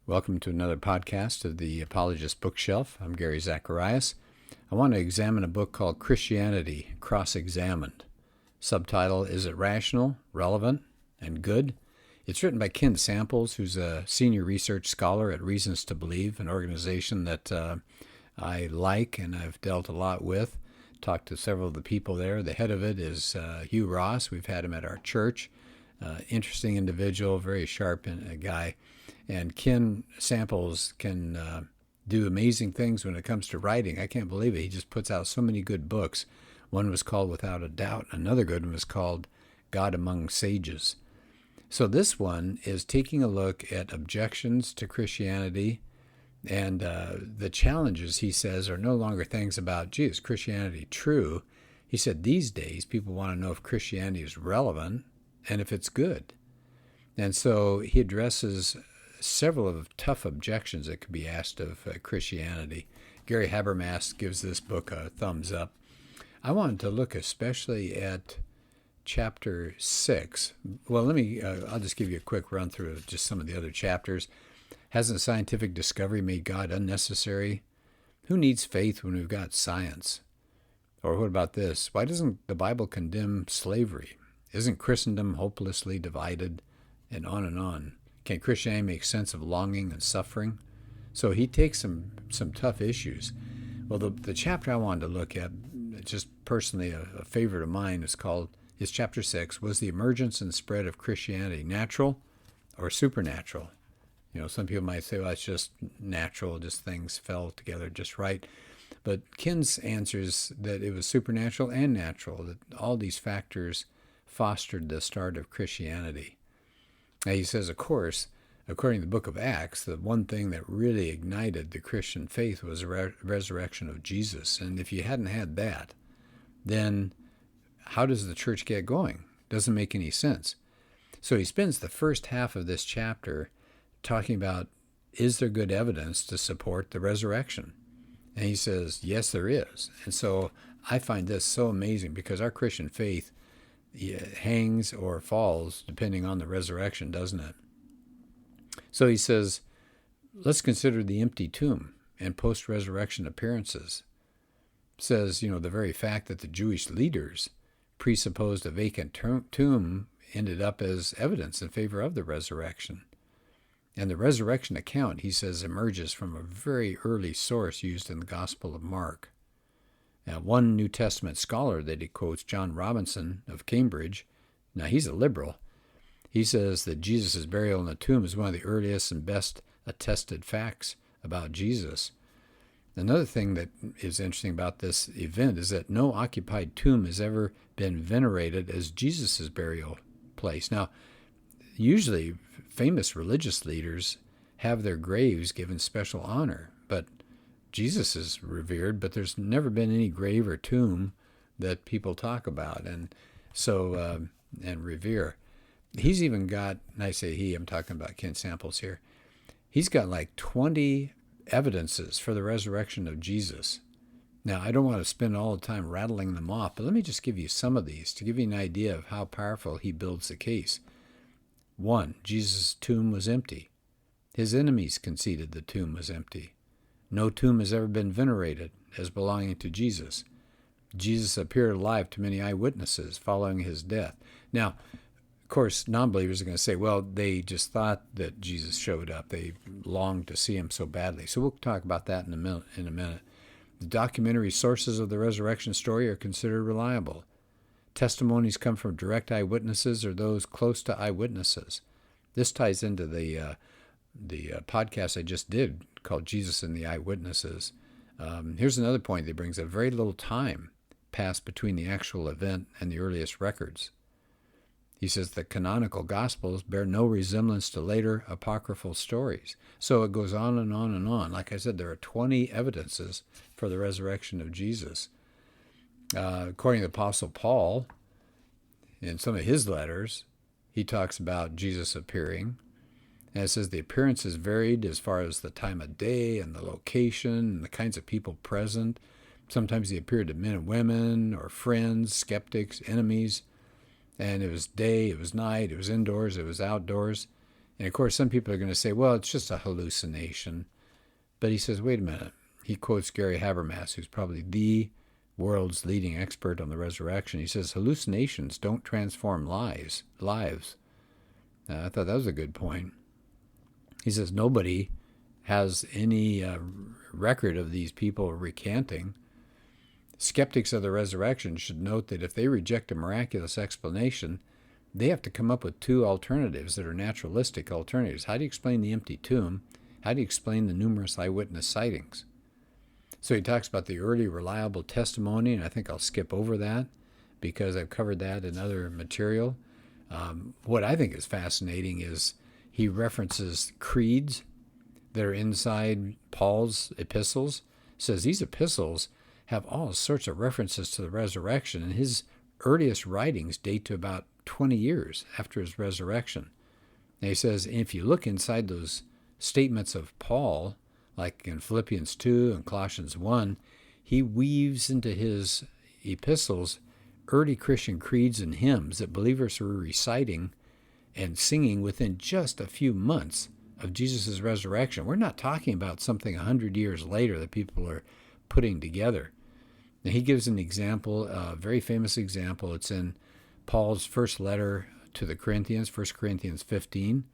Welcome to another podcast of the Apologist bookshelf. I'm Gary Zacharias. I want to examine a book called Christianity Cross-Examined. Subtitle, Is It Rational, Relevant, and Good? It's written by Ken Samples, who's a senior research scholar at Reasons to Believe, an organization that I like and I've dealt a lot with. Talked to several of the people there. The head of it is Hugh Ross. We've had him at our church. Interesting individual, very sharp guy. And Ken Samples can do amazing things when it comes to writing. I can't believe it. He just puts out so many good books. One was called Without a Doubt. Another good one was called God Among Sages. So this one is taking a look at objections to Christianity, and the challenges, he says, are no longer things about, gee, is Christianity true? He said these days people want to know if Christianity is relevant and if it's good. And so he addresses several of tough objections that could be asked of Christianity. Gary Habermas gives this book a thumbs up. I wanted to look especially at chapter 6. Well, I'll just give you a quick run through of just some of the other chapters. Hasn't scientific discovery made God unnecessary? Who needs faith when we've got science? Or what about this? Why doesn't the Bible condemn slavery? Isn't Christendom hopelessly divided? And on and on. Can Christianity make sense of longing and suffering? So he takes some tough issues. Well, the chapter I wanted to look at, just personally a favorite of mine, is chapter 6. Was the emergence and spread of Christianity natural or supernatural? You know, some people might say, well, it's just natural, just things fell together just right. But Ken's answers that it was supernatural and natural, that all these factors fostered the start of Christianity. Now, he says, of course, according to the book of Acts, the one thing that really ignited the Christian faith was the resurrection of Jesus. And if you hadn't had that, then how does the church get going? Doesn't make any sense. So he spends the first half of this chapter talking about, is there good evidence to support the resurrection? And he says, yes, there is. And so I find this so amazing because our Christian faith hangs or falls depending on the resurrection, doesn't it? So he says, let's consider the empty tomb and post-resurrection appearances. Says, the very fact that the Jewish leaders presupposed a vacant tomb ended up as evidence in favor of the resurrection. And the resurrection account, he says, emerges from a very early source used in the Gospel of Mark. Now, one New Testament scholar that he quotes, John Robinson of Cambridge, now he's a liberal, he says that Jesus' burial in the tomb is one of the earliest and best attested facts about Jesus. Another thing that is interesting about this event is that no occupied tomb has ever been venerated as Jesus' burial place. Now, usually famous religious leaders have their graves given special honor, but Jesus is revered, but there's never been any grave or tomb that people talk about and revere. He's even got, and I say he, I'm talking about Ken Samples here, he's got like 20 evidences for the resurrection of Jesus. Now, I don't want to spend all the time rattling them off, but let me just give you some of these to give you an idea of how powerful he builds the case. 1, Jesus' tomb was empty. His enemies conceded the tomb was empty. No tomb has ever been venerated as belonging to Jesus. Jesus appeared alive to many eyewitnesses following his death. Now, of course, non-believers are going to say, well, they just thought that Jesus showed up. They longed to see him so badly. So we'll talk about that in a minute. The documentary sources of the resurrection story are considered reliable. Testimonies come from direct eyewitnesses or those close to eyewitnesses. This ties into the podcast I just did called Jesus and the Eyewitnesses. Here's another point that brings up. Very little time passed between the actual event and the earliest records. He says the canonical Gospels bear no resemblance to later apocryphal stories. So it goes on and on and on. Like I said, there are 20 evidences for the resurrection of Jesus. According to the Apostle Paul, in some of his letters, he talks about Jesus appearing. And it says the appearances varied as far as the time of day and the location and the kinds of people present. Sometimes he appeared to men and women or friends, skeptics, enemies. And it was day, it was night, it was indoors, it was outdoors. And of course, some people are going to say, well, it's just a hallucination. But he says, wait a minute. He quotes Gary Habermas, who's probably the world's leading expert on the resurrection. He says, hallucinations don't transform lives. I thought that was a good point. He says, nobody has any record of these people recanting. Skeptics of the resurrection should note that if they reject a miraculous explanation, they have to come up with two alternatives that are naturalistic alternatives. How do you explain the empty tomb? How do you explain the numerous eyewitness sightings? So he talks about the early reliable testimony, and I think I'll skip over that because I've covered that in other material. What I think is fascinating is he references creeds that are inside Paul's epistles. Says these epistles have all sorts of references to the resurrection, and his earliest writings date to about 20 years after his resurrection. And he says, if you look inside those statements of Paul, like in Philippians 2 and Colossians 1, he weaves into his epistles early Christian creeds and hymns that believers were reciting and singing within just a few months of Jesus' resurrection. We're not talking about something 100 years later that people are putting together. Now, he gives an example, a very famous example. It's in Paul's first letter to the Corinthians, 1 Corinthians 15.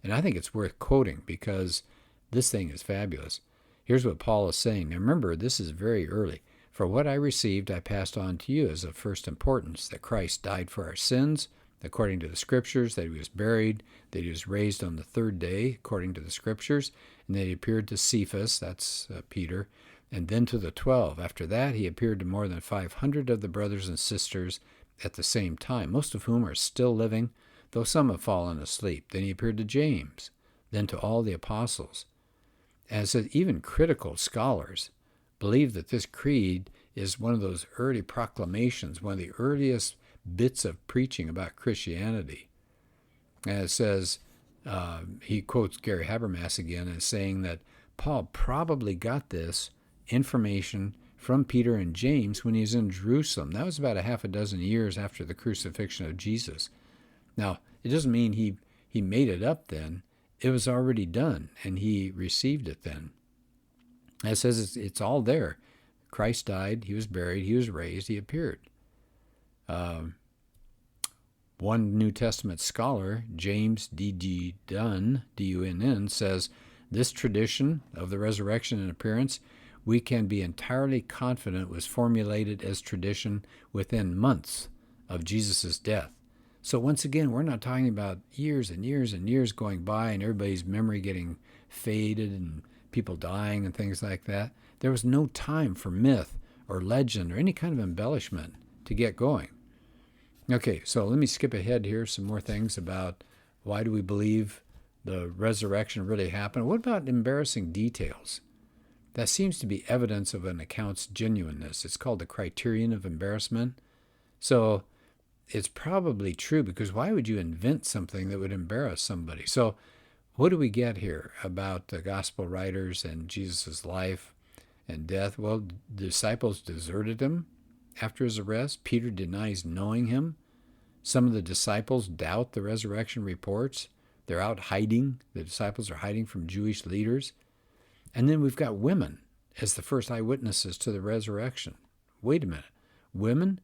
And I think it's worth quoting because this thing is fabulous. Here's what Paul is saying. Now remember, this is very early. For what I received, I passed on to you as of first importance, that Christ died for our sins, according to the Scriptures, that he was buried, that he was raised on the third day, according to the Scriptures, and that he appeared to Cephas, that's Peter, and then to the 12. After that, he appeared to more than 500 of the brothers and sisters at the same time, most of whom are still living, though some have fallen asleep. Then he appeared to James, then to all the apostles. As even critical scholars believe that this creed is one of those early proclamations, one of the earliest bits of preaching about Christianity. And it says, he quotes Gary Habermas again as saying that Paul probably got this information from Peter and James when he was in Jerusalem. That was about a half a dozen years after the crucifixion of Jesus. Now, it doesn't mean he made it up then. It was already done, and he received it then. It says it's all there. Christ died, he was buried, he was raised, he appeared. One New Testament scholar, James D.G. Dunn, D-U-N-N, says, this tradition of the resurrection and appearance, we can be entirely confident was formulated as tradition within months of Jesus' death. So once again, we're not talking about years and years and years going by and everybody's memory getting faded and people dying and things like that. There was no time for myth or legend or any kind of embellishment to get going. Okay, so let me skip ahead here, some more things about why do we believe the resurrection really happened. What about embarrassing details? That seems to be evidence of an account's genuineness. It's called the criterion of embarrassment. So it's probably true, because why would you invent something that would embarrass somebody? So what do we get here about the gospel writers and Jesus' life and death? Well, the disciples deserted him after his arrest. Peter denies knowing him. Some of the disciples doubt the resurrection reports. They're out hiding. The disciples are hiding from Jewish leaders. And then we've got women as the first eyewitnesses to the resurrection. Wait a minute. Women?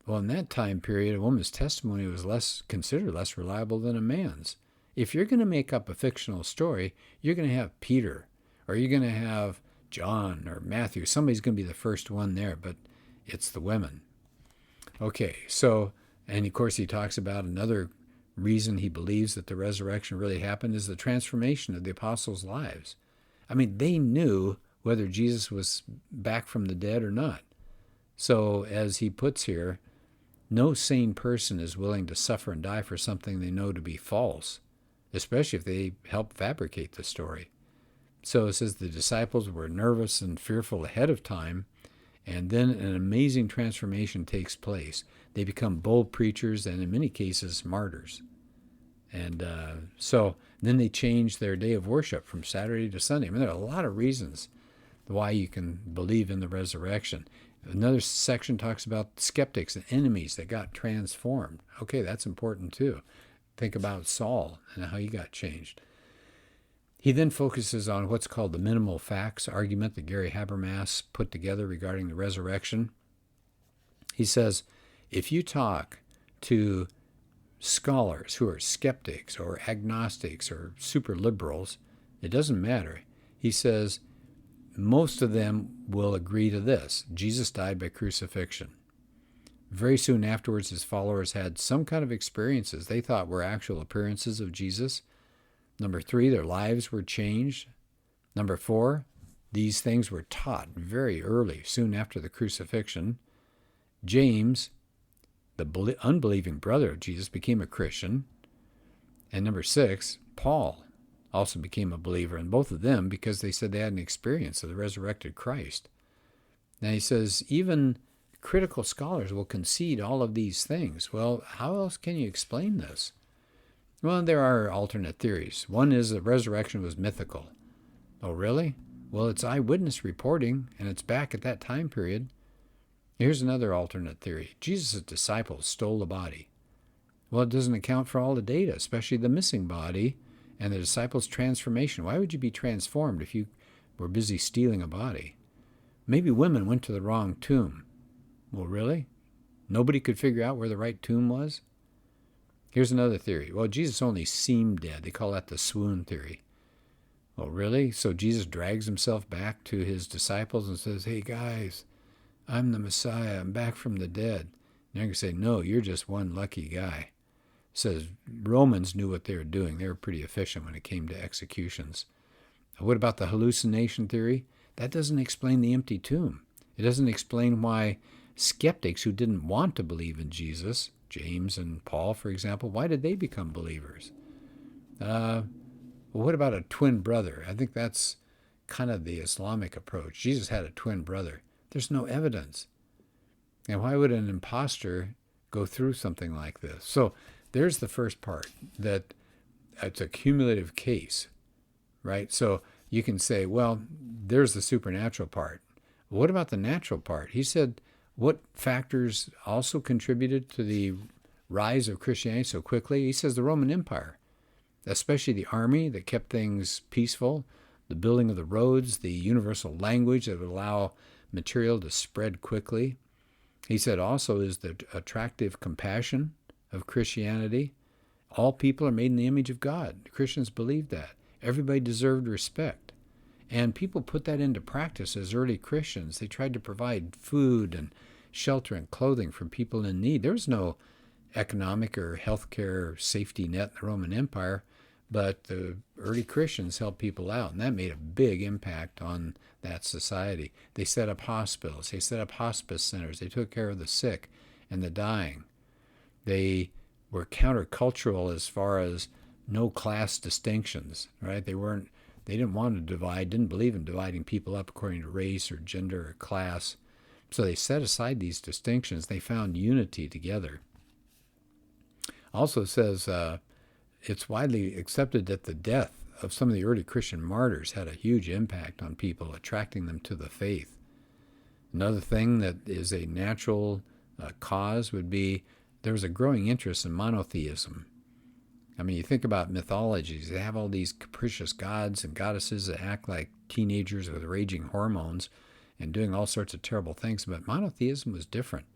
Well, in that time period, a woman's testimony was considered less reliable than a man's. If you're going to make up a fictional story, you're going to have Peter, or you're going to have John or Matthew. Somebody's going to be the first one there, but it's the women. Okay, so, and of course he talks about another reason he believes that the resurrection really happened is the transformation of the apostles' lives. I mean, they knew whether Jesus was back from the dead or not. So, as he puts here, no sane person is willing to suffer and die for something they know to be false, especially if they help fabricate the story. So it says the disciples were nervous and fearful ahead of time, and then an amazing transformation takes place. They become bold preachers and in many cases martyrs. And so then they change their day of worship from Saturday to Sunday. I mean, there are a lot of reasons why you can believe in the resurrection. Another section talks about skeptics and enemies that got transformed. Okay, that's important too. Think about Saul and how he got changed. He then focuses on what's called the minimal facts argument that Gary Habermas put together regarding the resurrection. He says, if you talk to scholars who are skeptics or agnostics or super liberals, it doesn't matter. He says, most of them will agree to this. Jesus died by crucifixion. Very soon afterwards, his followers had some kind of experiences they thought were actual appearances of Jesus. Number 3, their lives were changed. Number 4, these things were taught very early, soon after the crucifixion. James, the unbelieving brother of Jesus, became a Christian. And number 6, Paul also became a believer, and both of them because they said they had an experience of the resurrected Christ. Now he says, even critical scholars will concede all of these things. Well, how else can you explain this? Well, there are alternate theories. One is that resurrection was mythical. Oh, really? Well, it's eyewitness reporting, and it's back at that time period. Here's another alternate theory. Jesus' disciples stole the body. Well, it doesn't account for all the data, especially the missing body and the disciples' transformation. Why would you be transformed if you were busy stealing a body? Maybe women went to the wrong tomb. Well, really? Nobody could figure out where the right tomb was? Here's another theory. Well, Jesus only seemed dead. They call that the swoon theory. Well, really? So Jesus drags himself back to his disciples and says, hey, guys, I'm the Messiah. I'm back from the dead. And they're going to say, no, you're just one lucky guy. It says Romans knew what they were doing. They were pretty efficient when it came to executions. What about the hallucination theory? That doesn't explain the empty tomb. It doesn't explain why skeptics who didn't want to believe in Jesus, James and Paul, for example, why did they become believers? Well, what about a twin brother? I think that's kind of the Islamic approach. Jesus had a twin brother. There's no evidence. And why would an imposter go through something like this? So there's the first part, that it's a cumulative case, right? So you can say, well, there's the supernatural part. What about the natural part? He said, what factors also contributed to the rise of Christianity so quickly? He says the Roman Empire, especially the army that kept things peaceful, the building of the roads, the universal language that would allow material to spread quickly. He said also is the attractive compassion of Christianity. All people are made in the image of God. Christians believed that. Everybody deserved respect. And people put that into practice as early Christians. They tried to provide food and shelter and clothing for people in need. There was no economic or healthcare safety net in the Roman Empire, but the early Christians helped people out, and that made a big impact on that society. They set up hospitals. They set up hospice centers. They took care of the sick and the dying. They were countercultural as far as no class distinctions, right? They didn't want to divide, didn't believe in dividing people up according to race or gender or class. So they set aside these distinctions. They found unity together. Also says it's widely accepted that the death of some of the early Christian martyrs had a huge impact on people, attracting them to the faith. Another thing that is a natural cause would be there was a growing interest in monotheism. I mean, you think about mythologies. They have all these capricious gods and goddesses that act like teenagers with raging hormones and doing all sorts of terrible things. But monotheism was different.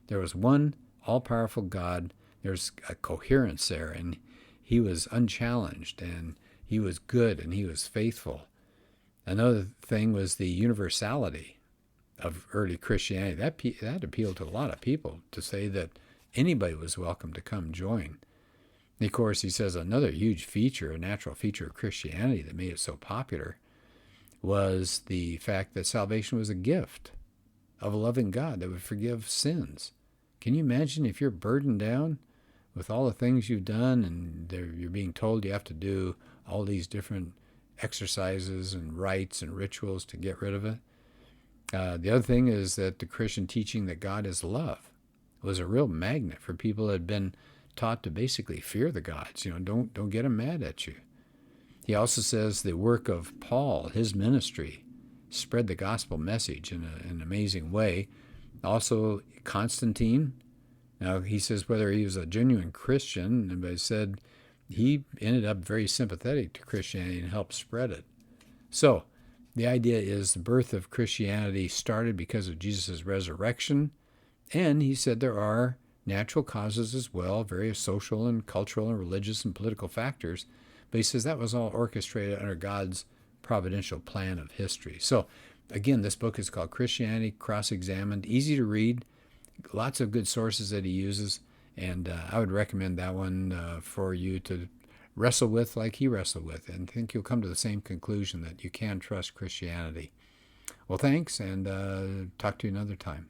There was one all-powerful God. There's a coherence there, and he was unchallenged, and he was good, and he was faithful. Another thing was the universality of early Christianity. That appealed to a lot of people, to say that anybody was welcome to come join. And of course, he says another huge feature, a natural feature of Christianity that made it so popular, was the fact that salvation was a gift of a loving God that would forgive sins. Can you imagine if you're burdened down with all the things you've done and you're being told you have to do all these different exercises and rites and rituals to get rid of it? The other thing is that the Christian teaching that God is love was a real magnet for people that had been taught to basically fear the gods. Don't get them mad at you. He also says the work of Paul, his ministry, spread the gospel message in an amazing way. Also, Constantine, Now, he says whether he was a genuine Christian, but he said he ended up very sympathetic to Christianity and helped spread it. So, the idea is the birth of Christianity started because of Jesus' resurrection, and he said there are natural causes as well, various social and cultural and religious and political factors, but he says that was all orchestrated under God's providential plan of history. So, again, this book is called Christianity Cross-Examined, easy to read, lots of good sources that he uses, and I would recommend that one for you to wrestle with like he wrestled with, and I think you'll come to the same conclusion that you can trust Christianity. Well, thanks, and talk to you another time.